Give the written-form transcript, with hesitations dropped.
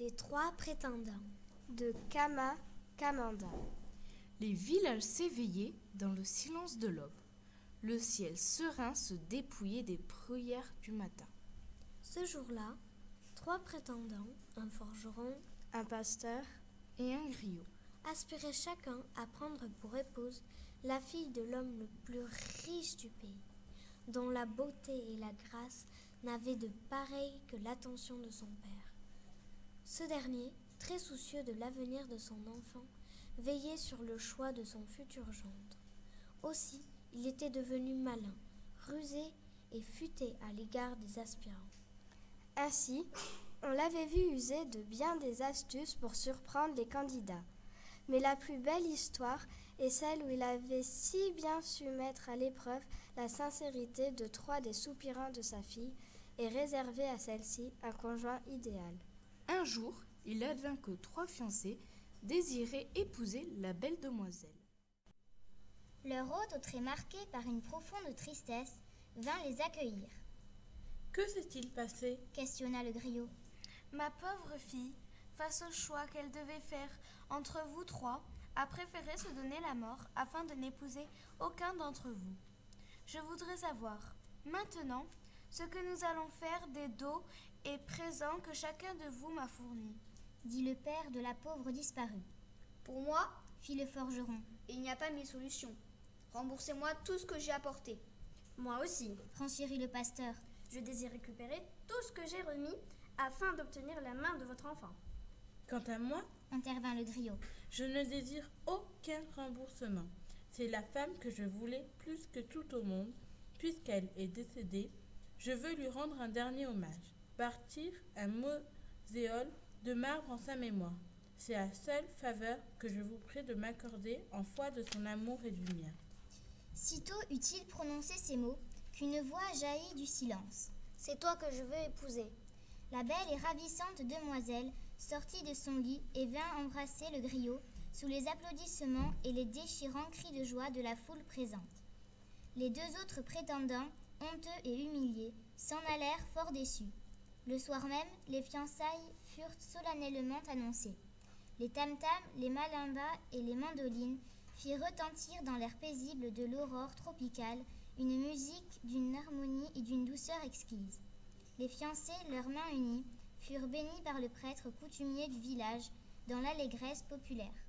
Les trois prétendants de Kama Kamanda. Les villages s'éveillaient dans le silence de l'aube. Le ciel serein se dépouillait des bruyères du matin. Ce jour-là, trois prétendants, un forgeron, un pasteur et un griot, aspiraient chacun à prendre pour épouse la fille de l'homme le plus riche du pays, dont la beauté et la grâce n'avaient de pareil que l'attention de son père. Ce dernier, très soucieux de l'avenir de son enfant, veillait sur le choix de son futur gendre. Aussi, il était devenu malin, rusé et futé à l'égard des aspirants. Ainsi, on l'avait vu user de bien des astuces pour surprendre les candidats. Mais la plus belle histoire est celle où il avait si bien su mettre à l'épreuve la sincérité de trois des soupirants de sa fille et réserver à celle-ci un conjoint idéal. Un jour, il advint que trois fiancés désiraient épouser la belle demoiselle. Leur hôte, au trait marqué par une profonde tristesse, vint les accueillir. « Que s'est-il passé » questionna le griot. « Ma pauvre fille, face au choix qu'elle devait faire entre vous trois, a préféré se donner la mort afin de n'épouser aucun d'entre vous. Je voudrais savoir, maintenant, ce que nous allons faire des dot et présents que chacun de vous m'a fournis. » dit le père de la pauvre disparue. « Pour moi, fit le forgeron, il n'y a pas mille solutions. Remboursez-moi tout ce que j'ai apporté. »« Moi aussi, » renchérit le pasteur. « Je désire récupérer tout ce que j'ai remis afin d'obtenir la main de votre enfant. » « Quant à moi, intervint le griot, je ne désire aucun remboursement. C'est la femme que je voulais plus que tout au monde. Puisqu'elle est décédée, je veux lui rendre un dernier hommage. Bâtir un mausolée de marbre en sa mémoire. C'est la seule faveur que je vous prie de m'accorder en foi de son amour et du mien. » Sitôt eut-il prononcé ces mots qu'une voix jaillit du silence. « C'est toi que je veux épouser. » La belle et ravissante demoiselle sortit de son lit et vint embrasser le griot sous les applaudissements et les déchirants cris de joie de la foule présente. Les deux autres prétendants, honteux et humiliés, s'en allèrent fort déçus. Le soir même, les fiançailles furent solennellement annoncées. Les tam-tams, les malimbas et les mandolines firent retentir dans l'air paisible de l'aurore tropicale une musique d'une harmonie et d'une douceur exquise. Les fiancés, leurs mains unies, furent bénis par le prêtre coutumier du village dans l'allégresse populaire.